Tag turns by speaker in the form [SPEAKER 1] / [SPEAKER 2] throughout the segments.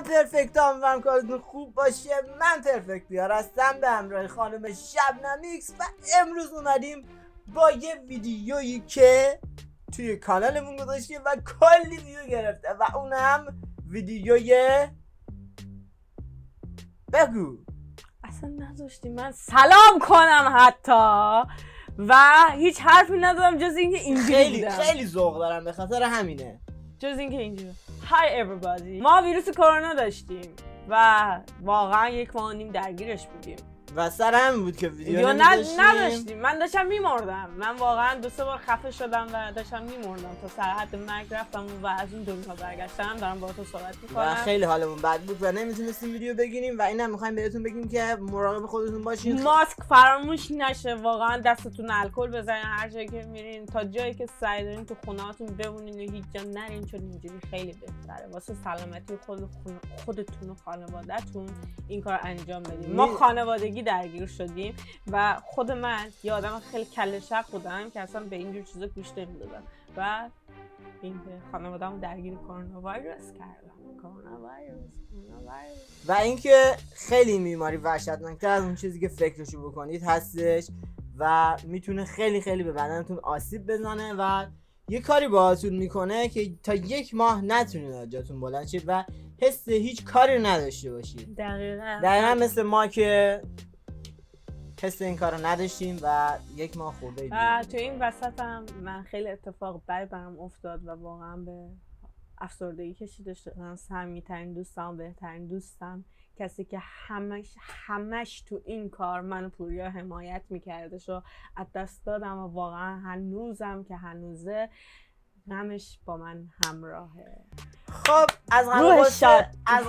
[SPEAKER 1] پرفکت هم کارتون خوب باشه. من پرفکت بیار هستم به همراه خانم شبنم ایکس و امروز اومدیم با یه ویدیویی که توی کانالمون گذاشتیم و کلی ویو گرفته و اونم ویدیوی بگو.
[SPEAKER 2] اصلا نذاشتی من سلام کنم حتی و هیچ حرفی ندارم جز اینکه اینجوری
[SPEAKER 1] خیلی ذوق دارم به خاطر همینه.
[SPEAKER 2] جز اینکه اینجوری Hi everybody. ما ویروس کرونا داشتیم و واقعا 1.5 ماه درگیرش بودیم
[SPEAKER 1] و سر همین بود که ویدیو
[SPEAKER 2] نداشتیم. من داشتم میمردم. من واقعا 2-3 بار خفه شدم و داشتم میمردم تا سر حد مرگ رفتم و از اون دنیا برگشتم. دارم با تو صحبت میکنم
[SPEAKER 1] و خیلی حالمون بد بود و نمیتونستیم ویدیو بگیریم و اینم میخوایم بهتون بگیم که مراقب خودتون باشین.
[SPEAKER 2] ماسک فراموش نشه. واقعا دستتون الکل بزنین هر جایی که میرین، تا جایی که سعی دارین تو خونه‌هاتون بمونین و هیچ جا نرین، چون اینجوری خیلی بهتره واسه سلامتی خودتون و خانواده‌تون این کار انجام بدین. ما خانوادگی درگیر شدیم و خود من یه آدم خیلی کله شق بودم که اصلا به اینجور چیزا گوش نمیدادم و اینکه خانواده‌مو درگیر کرونا ویروس کردم.
[SPEAKER 1] و اینکه خیلی بیماری وحشتناکتر از اون چیزی که فکرشو بکنید هستش و میتونه خیلی به بدنتون آسیب بزنه و یه کاری باهاتون میکنه که تا 1 ماه نتونید از جاتون بلند شید و حس هیچ کاری نداشته باشید. دقیقاً مثل ما که حس این کارو نداشتیم و 1 ماه خورده
[SPEAKER 2] و تو این وسط هم من خیلی اتفاق بدی برام افتاد و واقعا به افسردگی کشیده شدم. صمیمی‌ترین دوستم، بهترین دوستم، کسی که همش تو این کار منو پوریا حمایت میکردش و از دست دادم و واقعا هنوزم که هنوزه غمش با من همراهه.
[SPEAKER 1] خب از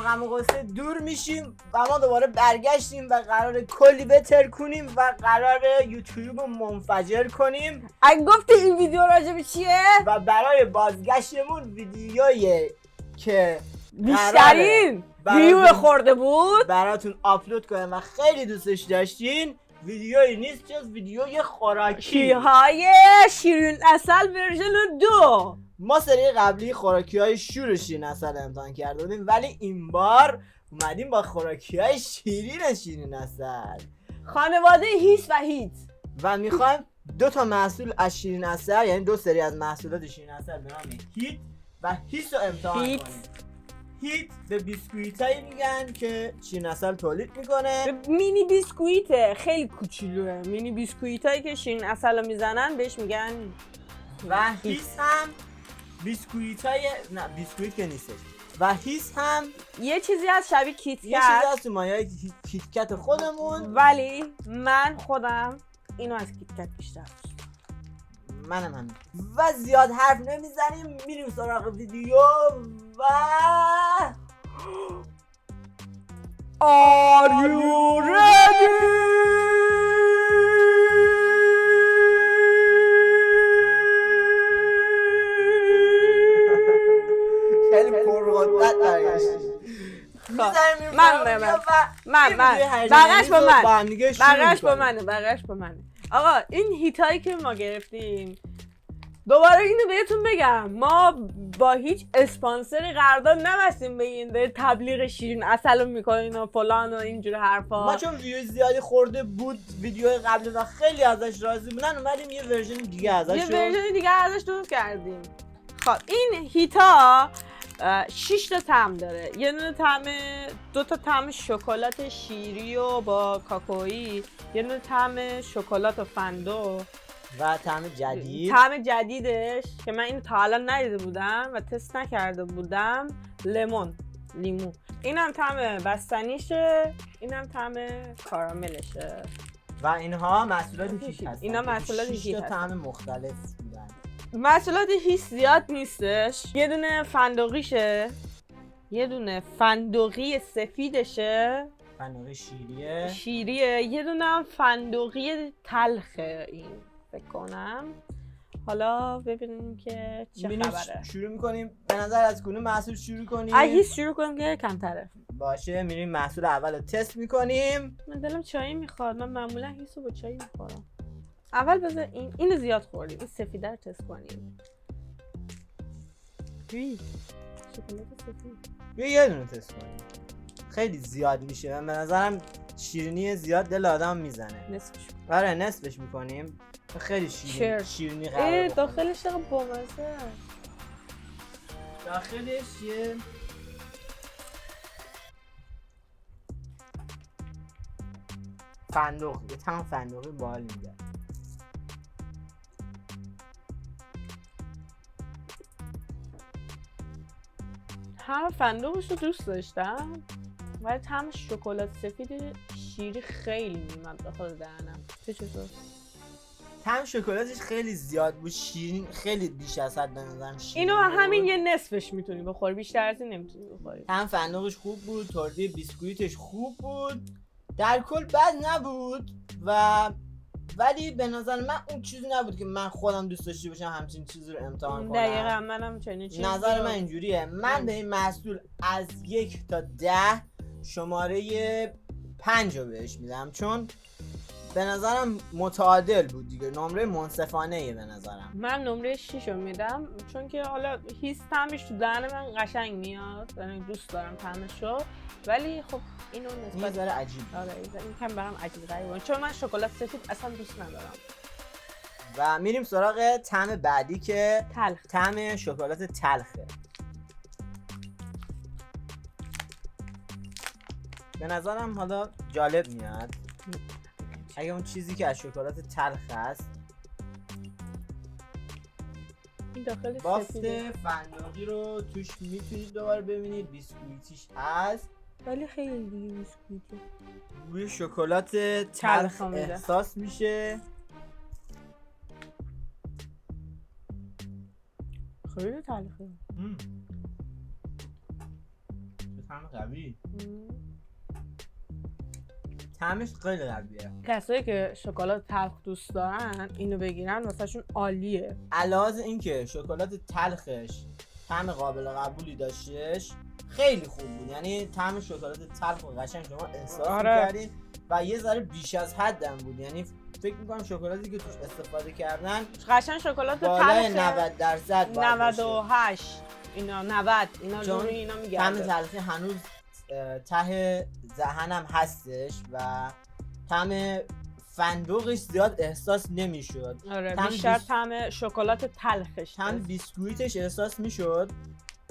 [SPEAKER 1] غم و غصه دور میشیم و ما دوباره برگشتیم و قراره کلی بتر کنیم و قراره یوتیوب رو منفجر کنیم.
[SPEAKER 2] اگه گفتی این ویدیو راجب چیه؟
[SPEAKER 1] و برای بازگشتمون ویدیویی که
[SPEAKER 2] بیشترین ویو خورده بود
[SPEAKER 1] براتون آپلود کنیم و خیلی دوستش داشتین. ویدیویی نیست جز ویدیوی خوراکی
[SPEAKER 2] های شیرین عسل ورژن 2.
[SPEAKER 1] ما سری قبلی خوراکی های شور شیرین عسل امتحان کرده بودیم ولی این بار اومدیم با خوراکی های شیرین عسل.
[SPEAKER 2] خانواده هیس و هیت و
[SPEAKER 1] میخوایم 2 تا محصول از شیرین عسل، یعنی 2 سری از محصولات شیرین عسل به نام هیت و هیس رو امتحان کنیم. هیت به بیسکویتایی میگن که شیرین عسل تولید میکنه.
[SPEAKER 2] مینی بیسکویته، خیلی کوچولوه. مینی بیسکویتایی که شیرین عسل رو میزنن بهش میگن.
[SPEAKER 1] و هیس هم بیسکویتای بیسکویت که نیستش. و هیس هم
[SPEAKER 2] یه چیزی از شبیه کیت
[SPEAKER 1] یه چیزی از تو مایه‌های کیت کت خودمون،
[SPEAKER 2] ولی من خودم اینو از کیت کت بیشتر
[SPEAKER 1] منم همین. و زیاد حرف نمیزنیم، میریم سراغ ویدیو و
[SPEAKER 2] Are you ready?
[SPEAKER 1] خیلی پرقدرت برگشتی.
[SPEAKER 2] بقیش با منه. آقا این هیتایی که ما گرفتیم، دوباره اینو بهتون بگم، ما با هیچ اسپانسری قرارداد نبستیم بگین دارید تبلیغ شیرین عسل رو میکنین و فلان و اینجور حرفا.
[SPEAKER 1] ما چون ویو زیادی خورده بود ویدیو قبلی و خیلی ازش راضی بودن اومدیم یه ورژن دیگه ازش
[SPEAKER 2] درست کردیم. خب این هیتا 6 تا طعم داره. یه دونه طعم 2 تا طعم شکلات شیری و با کاکائویی، یه دونه طعم شکلات و فندق
[SPEAKER 1] و طعم
[SPEAKER 2] جدیدش که من اینو تا الان ندیده بودم و تست نکرده بودم، لیمو. اینم طعم بستنیشه، اینم طعم کاراملشه
[SPEAKER 1] و اینها محصولات هیس هستن.
[SPEAKER 2] اینا محصولات هیس هستن.
[SPEAKER 1] طعم مختلف بودن.
[SPEAKER 2] محصولات هیس زیاد نیستش. یه دونه فندقیشه، یه دونه فندقی سفیدشه،
[SPEAKER 1] فندقی شیریه،
[SPEAKER 2] یه دونه هم فندقی تلخه. این فکر کنم. حالا ببینیم که چه خبره.
[SPEAKER 1] شروع میکنیم. به نظر از کدوم محصول شروع کنیم؟
[SPEAKER 2] هیس شروع کنیم که کمتره
[SPEAKER 1] باشه. میریم محصول اول رو تست میکنیم.
[SPEAKER 2] من دلم چای میخواد. من معمولا هیس رو با چای میخورم. اول بذار اینو زیاد خوردیم. این سفیده رو تست کنیم. شکلات سفید.
[SPEAKER 1] یه دونه تست کنیم. خیلی زیاد میشه به نظرم، شیرینی زیاد دل آدم میزنه.
[SPEAKER 2] نصفش.
[SPEAKER 1] آره نصفش میکنیم. خیلی شیرینی قراره بخوره.
[SPEAKER 2] داخلش دقیقا بامزه.
[SPEAKER 1] داخلش یه فندق، یه تم فندقی باحال میده.
[SPEAKER 2] هم فندقش رو دوست داشتم ولی طعم شکلات سفید شیری خیلی میومد داخل دهنم. چطور؟
[SPEAKER 1] طعم شکلاتش خیلی زیاد بود، شیرین خیلی بیش از حد به نظرم شیرین
[SPEAKER 2] اینو
[SPEAKER 1] بود.
[SPEAKER 2] همین یه نصفش میتونی بخوری، بیشتر از این نمیتونی بخوری.
[SPEAKER 1] طعم فندقش خوب بود، تورته بیسکویتش خوب بود، در کل بد نبود ولی به نظر من اون چیزی نبود که من خودم دوست داشته باشم همچین چیزی رو امتحان کنم.
[SPEAKER 2] دقیقاً منم چنین چیزی.
[SPEAKER 1] نظر من اینجوریه. من به این محصول از 1 تا 10 شماره 5 رو بهش میدم، چون به نظرم متعادل بود دیگه، نمره منصفانه ایه به نظرم.
[SPEAKER 2] من نمره 6 رو میدم چون که حالا هیس طعمش تو دهن من قشنگ میاد، یعنی دوست دارم طعمشو، ولی خب اینو
[SPEAKER 1] یه ذره عجیب.
[SPEAKER 2] آره این کم برام عجیب غریبه چون من شکلات سفید اصلا دوست ندارم.
[SPEAKER 1] و میریم سراغ طعم بعدی که
[SPEAKER 2] تلخ.
[SPEAKER 1] طعم شکلات تلخه. به نظرم حالا جالب میاد اگه اون چیزی که از شکلات تلخ هست،
[SPEAKER 2] این داخل
[SPEAKER 1] بافت
[SPEAKER 2] سفیده
[SPEAKER 1] فندقی رو توش میتونید دوباره ببینید، بیسکویتیش هست
[SPEAKER 2] ولی خیلی دیگه بیسکویته،
[SPEAKER 1] روی شکلات تلخ احساس میشه.
[SPEAKER 2] خیلی تلخه.
[SPEAKER 1] طعم قوی، طعمش خیلی قویه.
[SPEAKER 2] کسایی که شکلات تلخ دوست دارن اینو بگیرن واسهشون عالیه.
[SPEAKER 1] علاوه اینکه شکلات تلخش طعم قابل قبولی داشتش، خیلی خوب بود، یعنی طعم شکلات تلخ و قشنگ شما احساس می‌کردین و یه ذره بیش از حدم بود، یعنی فکر می‌کنم شکلاتی که توش استفاده کردن
[SPEAKER 2] قشنگ شکلات
[SPEAKER 1] بالای
[SPEAKER 2] تلخ
[SPEAKER 1] 90%
[SPEAKER 2] 98 اینا 90 اینا جوری اینا میگه.
[SPEAKER 1] طعم تلخی هنوز ته ذهنم هستش و طعم فندقش زیاد احساس نمیشد.
[SPEAKER 2] آره بیشتر طعم شکلات تلخش،
[SPEAKER 1] طعم بیسکویتش احساس میشد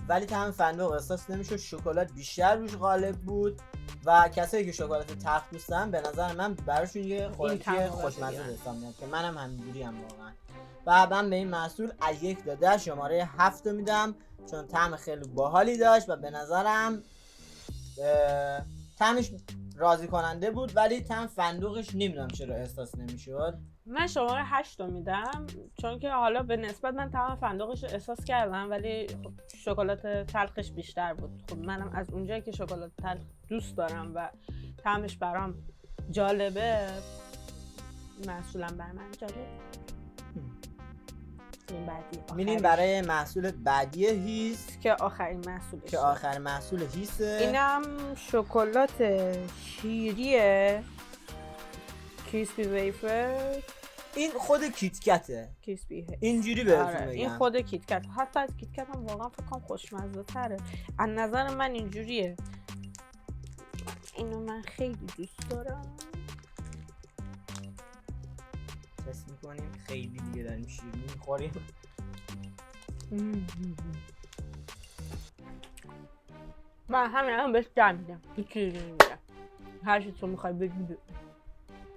[SPEAKER 1] ولی طعم فندق احساس نمیشد، شکلات بیشتر روش غالب بود و کسایی که شکلات تلخ دوستن به نظر من براشون یه خوراکی خوشمزه حساب میاد که منم همینجوری ام واقعا. و من به این محصول از 1 تا 10 شماره 7 میدم چون طعم خیلی باحالی داشت و به نظرم طعمش راضی کننده بود، ولی طعم فندقش نمیدونم چرا احساس نمیشد.
[SPEAKER 2] من شماره 8 رو میدم چون که حالا به نسبت من طعم فندقش رو احساس کردم ولی خب شکلات تلخش بیشتر بود. خب منم از اونجایی که شکلات تلخ دوست دارم و طعمش برام جالبه، محصولم بر من جالب. این بعدی
[SPEAKER 1] میریم برای محصول بعدی هیس
[SPEAKER 2] که آخرین محصولشه،
[SPEAKER 1] که آخر محصول هیسه.
[SPEAKER 2] اینم شکلات شیریه، کریسپی ویفر.
[SPEAKER 1] این خود کیتکته،
[SPEAKER 2] کریسپی
[SPEAKER 1] اینجوری بهتون بگم.
[SPEAKER 2] این خود کیتکت، حتی از کیتکت هم واقعا فکر کنم خوشمزه تره از نظر من اینجوریه. اینو من خیلی دوست دارم.
[SPEAKER 1] تست میکنیم، خیلی دیگه داریم شیرینی میخوریم.
[SPEAKER 2] من همین الان بهش جمع میدم، هر چی تو میخوای بگی.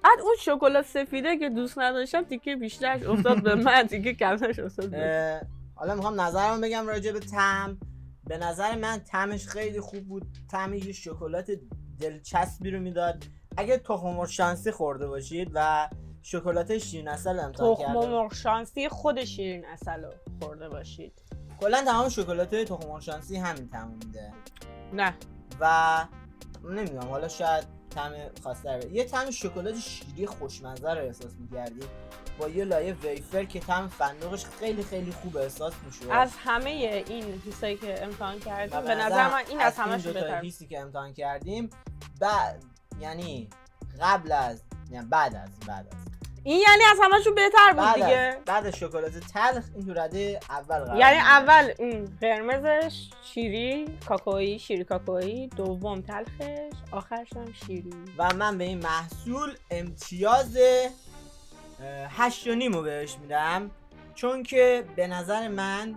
[SPEAKER 2] بعد اون شکلات سفیده که دوست نداشتم تیکه بیشترش افتاد به من، تیکه کمترش افتاد به من.
[SPEAKER 1] حالا میخوام نظرم بگم راجع به طعم. به نظر من طعمش خیلی خوب بود، طعم یه شکلات دلچسبی رو میداد. اگه تخم مرغ شانسی خورده باشید و شکلات شیرین عسل امتحان کردید،
[SPEAKER 2] تخم مرغ شانسی خود شیرین عسل رو خورده باشید،
[SPEAKER 1] کلا تمام شکلات تخم مرغ شانسی همین طعم میده.
[SPEAKER 2] نه
[SPEAKER 1] و نمیدونم حالا شاید طعم خاص‌تر بده. یه طعم شکلات شیری خوشمزه رو احساس می‌کردی با یه لایه ویفر که طعم فندقش خیلی خیلی خوب احساس می‌شد.
[SPEAKER 2] از همه این حسایی که امتحان کردیم به نظر من این از همه‌ش بهتره.
[SPEAKER 1] این حسی که امتحان کردیم بعد یعنی قبل از یعنی بعد از
[SPEAKER 2] این یعنی از همه‌شون بهتر بود دیگه.
[SPEAKER 1] بعد از شکلات تلخ این تو رده اول قرار
[SPEAKER 2] یعنی
[SPEAKER 1] می‌گیره.
[SPEAKER 2] اول این قرمزش شیری کاکائویی، دوم تلخش، آخرش هم شیری.
[SPEAKER 1] و من به این محصول امتیاز 8.5 رو بهش میدم، چون که به نظر من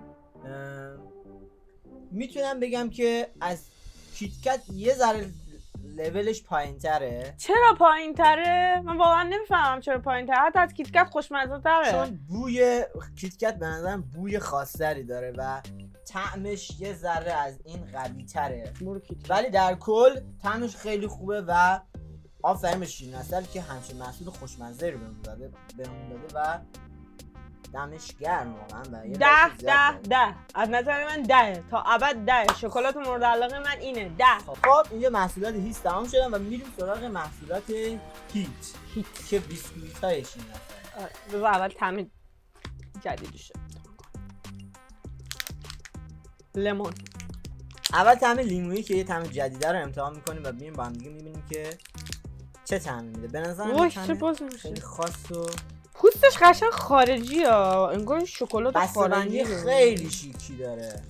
[SPEAKER 1] میتونم بگم که از کیتکت یه ذره لولش پایین تره.
[SPEAKER 2] چرا پایین تره؟ من واقعا نمیفهمم چرا پایین تره. حتی از کیتکت خوشمزه تره.
[SPEAKER 1] چون بوی کیتکت به نظرم بوی خاصتری داره و طعمش یه ذره از این قوی تره، ولی در کل طعمش خیلی خوبه و آفرین به شیرین عسل که همچین محصول خوشمزه رو بهمون داده و دمش گرم واقعا. و یه
[SPEAKER 2] 10 از نظر من 10 تا ابد 10. شکلات مورد علاقه من اینه 10.
[SPEAKER 1] خب اینجا محصولات هیس تمام شدن و میریم سراغ محصولات هیت که بیسکویت های شیرین عسل.
[SPEAKER 2] بذار اول طعم جدیدشه. لیمون.
[SPEAKER 1] اول طعم لیمویی که یه طعم جدیده رو امتحان میکنیم و میریم با هم دیگه میبینیم که چه طعمی میده. به نظر من خیلی خاص و
[SPEAKER 2] پوستش قشنگ خارجی ها، انگار شکلات خارجی
[SPEAKER 1] خیلی شیکی داره.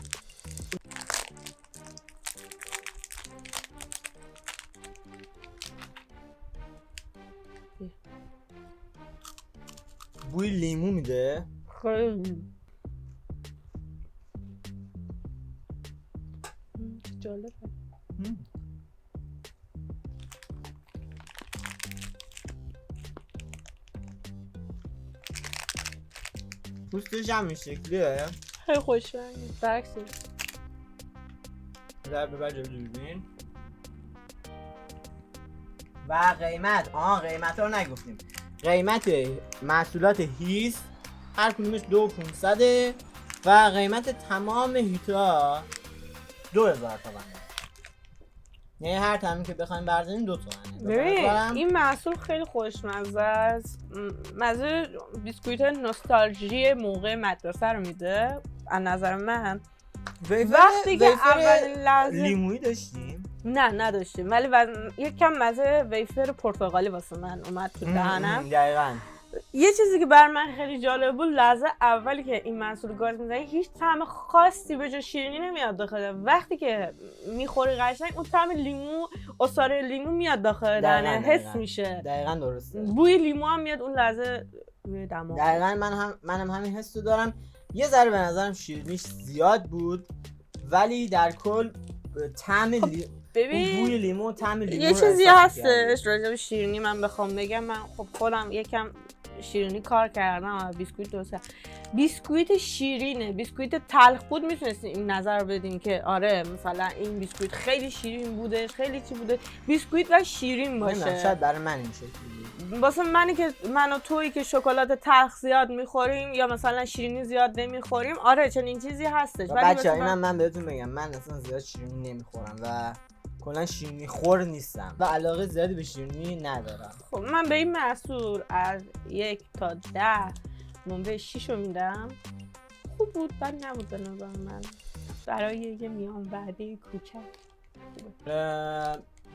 [SPEAKER 1] بوی لیمو میده
[SPEAKER 2] خیلی جالبه.
[SPEAKER 1] پوستش هم این شکلیه،
[SPEAKER 2] خیلی خوشمزه. برعکسش
[SPEAKER 1] در ببر جلو دوربین. و قیمت ها رو نگفتیم. قیمت محصولات هیس هر کدومش 2500 و قیمت تمام هیتا 2000 تومنه. یعنی هر تمامی که بخوایم برداریم 2 تومنه.
[SPEAKER 2] ببین این محصول خیلی خوشمزه است. مزه بیسکویت نوستالژی موقع مدرسه رو میده از نظر من. وقتی که اولین لحظه
[SPEAKER 1] لیمویی داشتیم؟
[SPEAKER 2] نه نداشتیم، ولی یکم مزه ویفر پرتقالی واسه من اومد تو دهنم.
[SPEAKER 1] دقیقاً.
[SPEAKER 2] یه چیزی که بر من خیلی جالب بود، لحظه اولی که این محصول گاز میزنی هیچ طعم خاصی به جز شیرینی نمیاد داخل. وقتی که میخوری قشنگ اون طعم لیمو، عصاره لیمو میاد داخل دهنه، حس میشه.
[SPEAKER 1] دقیقاً درسته.
[SPEAKER 2] بوی لیمو هم میاد اون لحظه روی دماغ.
[SPEAKER 1] دقیقاً منم همین حس رو دارم. یه ذره به نظرم شیرینیش زیاد بود، ولی در کل طعم
[SPEAKER 2] ببین
[SPEAKER 1] بوی لیمو، طعم لیمو
[SPEAKER 2] یه چیزی هستش راجع به شیرینی من بخوام بگم. من خب خودم یکم شیرینی کار کردم، بیسکویت درست کردم. بیسکویت شیرینه، بیسکویت تلخ بود میتونستین این نظر بدین که آره مثلا این بیسکویت خیلی شیرین بوده، خیلی چی بوده. بیسکویت و شیرین باشه.
[SPEAKER 1] شاید برای من این شکلی بود.
[SPEAKER 2] واسه من و تویی که شکلات تلخ زیاد میخوریم یا مثلا شیرینی زیاد نمیخوریم، آره چنین چیزی هستش.
[SPEAKER 1] ولی بچه‌ها من بهتون بگم من اصلا زیاد شیرینی نمیخورم و کلا شیرینی خور نیستم و علاقه زیادی به شیرینی ندارم.
[SPEAKER 2] خب من به این محصول از 1 تا 10 نمره 6 رو میدم. خوب بود، بد نبود به نظر من برای یه میان وعده کوچک.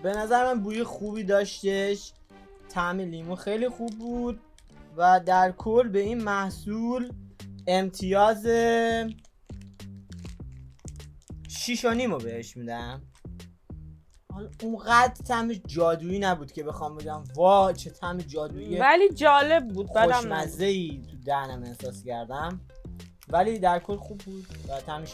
[SPEAKER 1] به نظر من بوی خوبی داشتش، طعم لیمو خیلی خوب بود و در کل به این محصول امتیاز 6.5 رو بهش میدم. حالا اونقدر طعم جادویی نبود که بخوام بگم وا چه طعم جادویی،
[SPEAKER 2] ولی جالب بود،
[SPEAKER 1] خوشمزه‌ای تو دهنم احساس کردم، ولی در کل خوب بود و طعم 6.5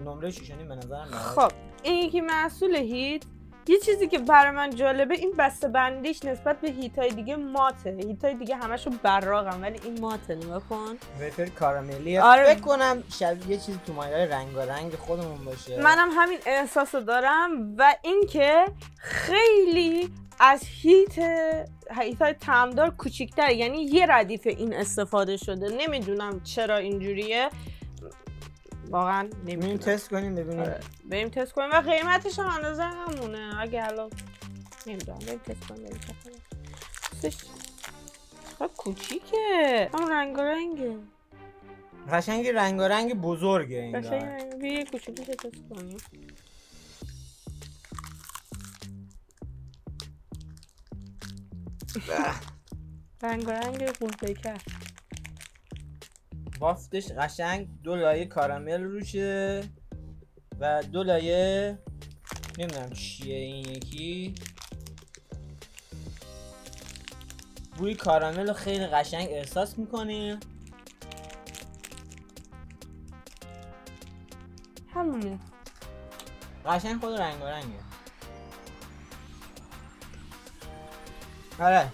[SPEAKER 1] نمره 6.5 به نظرم.
[SPEAKER 2] خب این یکی محصول هیت. یه چیزی که برای من جالبه این بسته بندیش نسبت به هیتای دیگه ماته. هیتای دیگه همشو براقم ولی این ماته. نگاه کن
[SPEAKER 1] ویفر کاراملیه.
[SPEAKER 2] آره.
[SPEAKER 1] فکر کنم شبیه یه چیزی تو مایه‌های رنگارنگ خودمون باشه.
[SPEAKER 2] منم همین احساسو دارم و اینکه خیلی از هیتای طعمدار کوچیک‌تر، یعنی یه ردیف این استفاده شده. نمیدونم چرا اینجوریه، واقعا نمیدونم.
[SPEAKER 1] تست کنیم ببینیم.
[SPEAKER 2] آره. بریم تست کنیم و قیمتش هم اندازه همونه. اگه الان نمیدونم بریم تست کنیم ببینیم چه خیلی کوچیکه، اما رنگارنگه.
[SPEAKER 1] قشنگی رنگارنگ بزرگه این.
[SPEAKER 2] قشنگ یه کوچیکی تست کنیم. رنگ قورباغه.
[SPEAKER 1] بافتش قشنگ 2 لایه کارامل روشه و 2 لایه نمیدونم چیه این یکی. بوی کارامل رو خیلی قشنگ احساس میکنی.
[SPEAKER 2] همونه.
[SPEAKER 1] قشنگ خود رنگارنگه. آره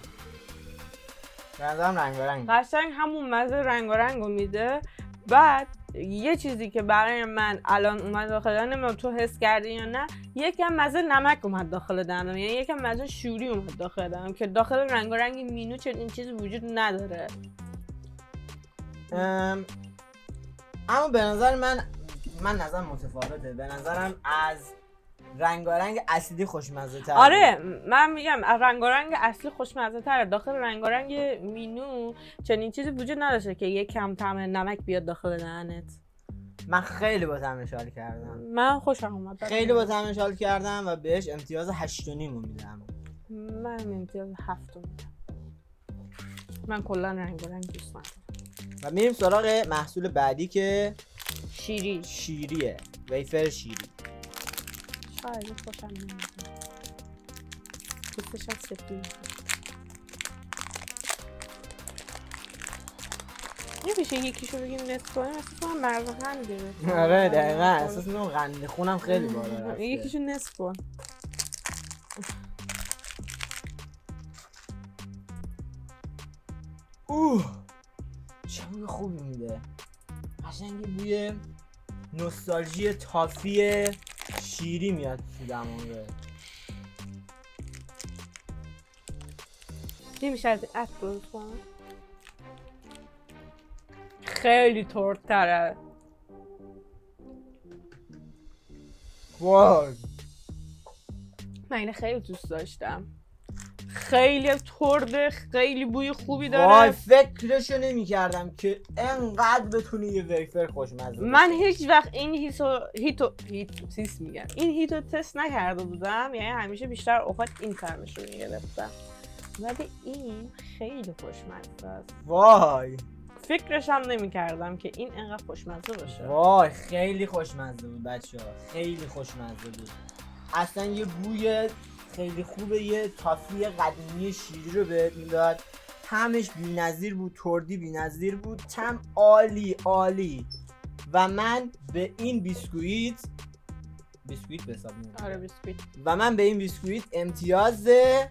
[SPEAKER 1] به نظرم رنگارنگه.
[SPEAKER 2] قشنگ همون مزه رنگارنگو میده. بعد یه چیزی که برای من الان اومد داخل دهنم، نمیدونم تو حس کردی یا نه، یکم مزه نمک اومد داخل دهنم، یعنی یکم مزه شوری اومد داخل دهنم که داخل رنگارنگ مینو چنین چیزی وجود نداره.
[SPEAKER 1] اما به نظر من نظرم متفاوته. به نظرم از رنگارنگ اصلی خوشمزه تر.
[SPEAKER 2] آره من میگم رنگارنگ اصلی خوشمزه تره. داخل رنگارنگ مینو چنین چیزی وجود نداشته که یک کم طعم نمک بیاد داخل دهنت.
[SPEAKER 1] من خیلی با طعمش حال کردم.
[SPEAKER 2] من خوشم اومد.
[SPEAKER 1] خیلی با طعمش حال کردم و بهش امتیاز 8.5 میدم.
[SPEAKER 2] من امتیاز 7 میدم. من کلا رنگارنگ دوست ندارم.
[SPEAKER 1] و میریم سراغ محصول بعدی که
[SPEAKER 2] شیریه.
[SPEAKER 1] ویفر شیری.
[SPEAKER 2] شاید خوشم نمیاد. دوستش هم سفید. نمیشه یکیشو بگیم نصف کنیم؟ احساس کنم مرز قند گرفت.
[SPEAKER 1] آره دقیقا احساس میکنم قند خونم خیلی بالا رفته.
[SPEAKER 2] یکیشو نصف کن.
[SPEAKER 1] چه بوی خوبی میده. قشنگی بوی نوستالژی تافی شیری میاد تو دماغه.
[SPEAKER 2] نمیشه از این عطر درست کنم؟ خیلی ترتره.
[SPEAKER 1] وای
[SPEAKER 2] من اینه خیلی دوست داشتم. خیلی ترده، خیلی بوی خوبی داره.
[SPEAKER 1] وای فکرشو نمی کردم که انقدر بتونی یه ویفر خوشمزه.
[SPEAKER 2] من هیچ وقت این هیتو تست نکرده بودم، یعنی همیشه بیشتر اوقات این طعمش رو میگرفتم، ولی این خیلی خوشمزه است.
[SPEAKER 1] وای
[SPEAKER 2] فکرش هم نمی کردم که این انقدر خوشمزه باشه.
[SPEAKER 1] وای خیلی خوشمزه بود بچه‌ها، خیلی خوشمزه بود. اصلا یه بوی خیلی خوبه، یه تافی قدیمی شیری رو بهت میداد. طعمش بی‌نظیر بود، تردی بی‌نظیر بود، طعم عالی. و من به این بیسکویت به حساب میاد.
[SPEAKER 2] آره بیسکویت.
[SPEAKER 1] و من به این بیسکویت امتیاز 10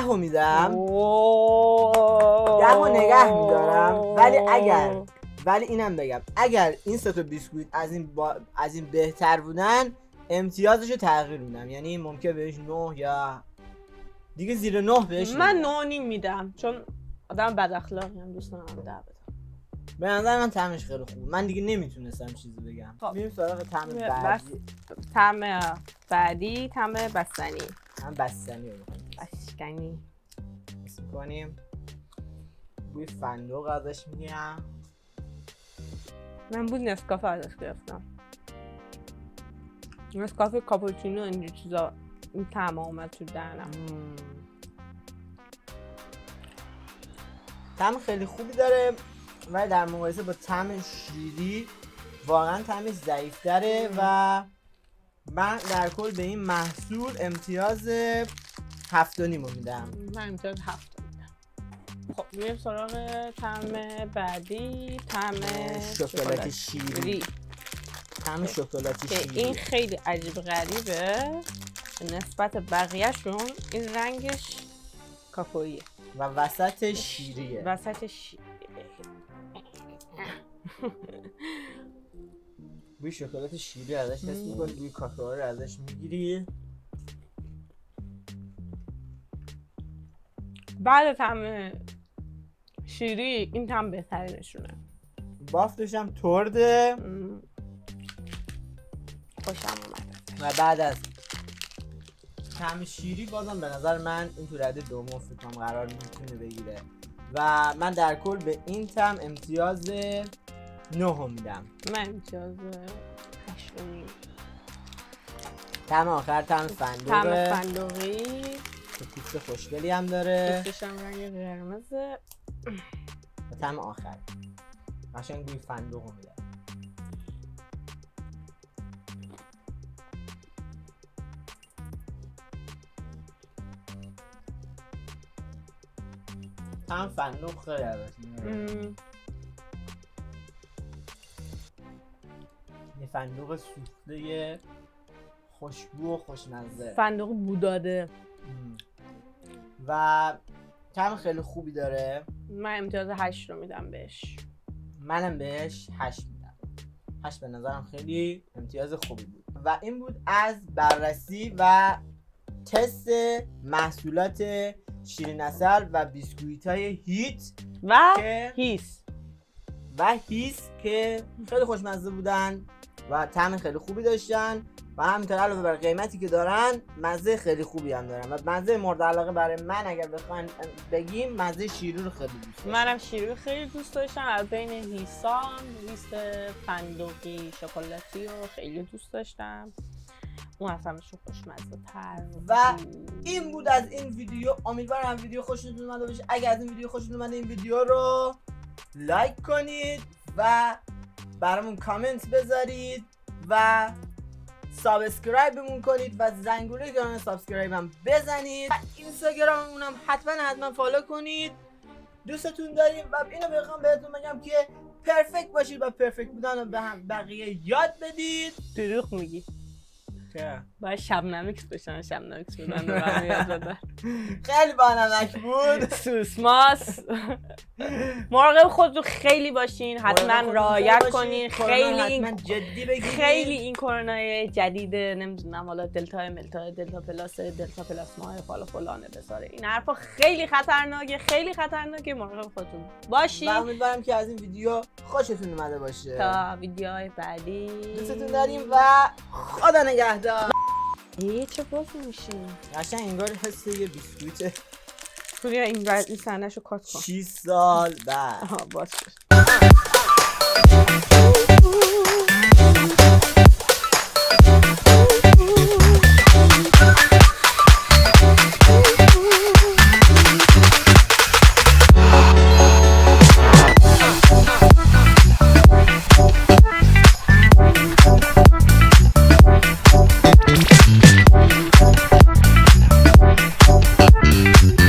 [SPEAKER 1] رو میدم. 10 رو نگه میدارم. ولی اینم بگم اگر این سه تا بیسکویت از این بهتر بودن امتیازشو تغییر میدم، یعنی ممکنه بهش 9 یا دیگه زیر 9 بهش.
[SPEAKER 2] من 9.5 میدم چون آدم بد اخلاقی هم دوست ندارم 10 بدم.
[SPEAKER 1] به نظر من طعمش خیلی خوب. من دیگه نمیتونستم چیزی بگم. میریم سراغ طعم بعدی.
[SPEAKER 2] طعم بعدی طعم بستنی.
[SPEAKER 1] هم بستنی رو بکنیم.
[SPEAKER 2] بستنی
[SPEAKER 1] حس می‌کنیم بوی فندق ازش میگم.
[SPEAKER 2] من بود نسکافه ازش گرفتم. نسکافه کاپوچینو اینجور چیزا این طعم اومد تو دهنم.
[SPEAKER 1] طعم خیلی خوبی داره ولی در مقایسه با طعم شیری واقعا طعمش ضعیف‌تره و من در کل به این محصول امتیاز 7.5 میدم.
[SPEAKER 2] من امتیاز 7 میدم. خب میریم سراغ طعم بعدی، طعم
[SPEAKER 1] شکلات شیری. طعم شکلاتی شیری.
[SPEAKER 2] این خیلی عجیب غریبه نسبت بقیه‌شون. این رنگش کاکائویه
[SPEAKER 1] و وسط شیریه. بوی شکلات شیری ازش حس می‌کنی، بوی کاکائو رو ازش میگیری.
[SPEAKER 2] بعد طعم شیری این طعم بهترینشونه.
[SPEAKER 1] بافتش هم ترده.
[SPEAKER 2] خوشم اومد.
[SPEAKER 1] و بعد از طعم شیری بازم به نظر من این تو رده دوم فکر کنم قرار میتونه بگیره و من در کل به این طعم امتیاز 9 میدم.
[SPEAKER 2] من امتیاز 8.
[SPEAKER 1] طعم آخر طعم فندقه.
[SPEAKER 2] طعم فندقی
[SPEAKER 1] که پوست خوشگلی هم داره
[SPEAKER 2] پوستش هم رنگ قرمزه
[SPEAKER 1] و طعم آخر قشنگ بوی فندق میده. طعم فندق خیلی البته یه فندق سوفته خوشبو و خوشمزه،
[SPEAKER 2] فندق بوداده.
[SPEAKER 1] و طعم خیلی خوبی داره.
[SPEAKER 2] من امتیاز 8 رو میدم بهش.
[SPEAKER 1] منم بهش 8 میدم. 8 به نظرم خیلی امتیاز خوبی بود. و این بود از بررسی و تست محصولات شیرین عسل و بیسکویت های هیت
[SPEAKER 2] و
[SPEAKER 1] که
[SPEAKER 2] هیس
[SPEAKER 1] که خیلی خوشمزه بودن و طعم خیلی خوبی داشتن و همینطور علاوه بر قیمتی که دارن مزه خیلی خوبی هم دارن و مزه مورد علاقه برای من اگر بخواین بگیم مزه شیرو رو خیلی دوست داشتم.
[SPEAKER 2] منم شیرو خیلی دوست داشتم. از بین هیس فندقی شکلاتی رو خیلی دوست داشتم. اون اصلا خوشمزه تر
[SPEAKER 1] و این بود از این ویدیو. امیدوارم ویدیو خوشتون اومده باشه. اگر از این ویدیو خوشتون اومده این ویدیو رو لایک کنید و برامون کامنت بذارید و سابسکرایبمون کنید و زنگوله کانال سابسکرایب هم بزنید و اینستاگراممون هم حتما فالو کنید. دوستتون داریم و اینو بخوام بهتون بگم که پرفکت باشید و پرفکت بودن رو به بقیه یاد بدید.
[SPEAKER 2] دروغ میگی.
[SPEAKER 1] که
[SPEAKER 2] باید شبنمکس بشن. شبنمکس بودن رو برمی یاد بدن.
[SPEAKER 1] خیلی بانمک بود.
[SPEAKER 2] سوسماس. مراقب خودتون خیلی باشین. حتما رعایت کنین. خیلی این کرونا جدید نمیدونم حالا دلتا ملتا دلتا پلاس ماه فالا فلانه بساره این حرفا خیلی خطرناکه. مراقب خودتون باشین.
[SPEAKER 1] و امیدوارم که از این ویدیو خوشتون اومده باشه.
[SPEAKER 2] تا ویدیوهای بعدی
[SPEAKER 1] دوستتون داریم و خدا نگهدار.
[SPEAKER 2] چه باز میشین؟
[SPEAKER 1] قشنگ انگار حس یه بیسکویت
[SPEAKER 2] پوریا این صحنه‌شو کات کن.
[SPEAKER 1] 6 سال بعد
[SPEAKER 2] باشه.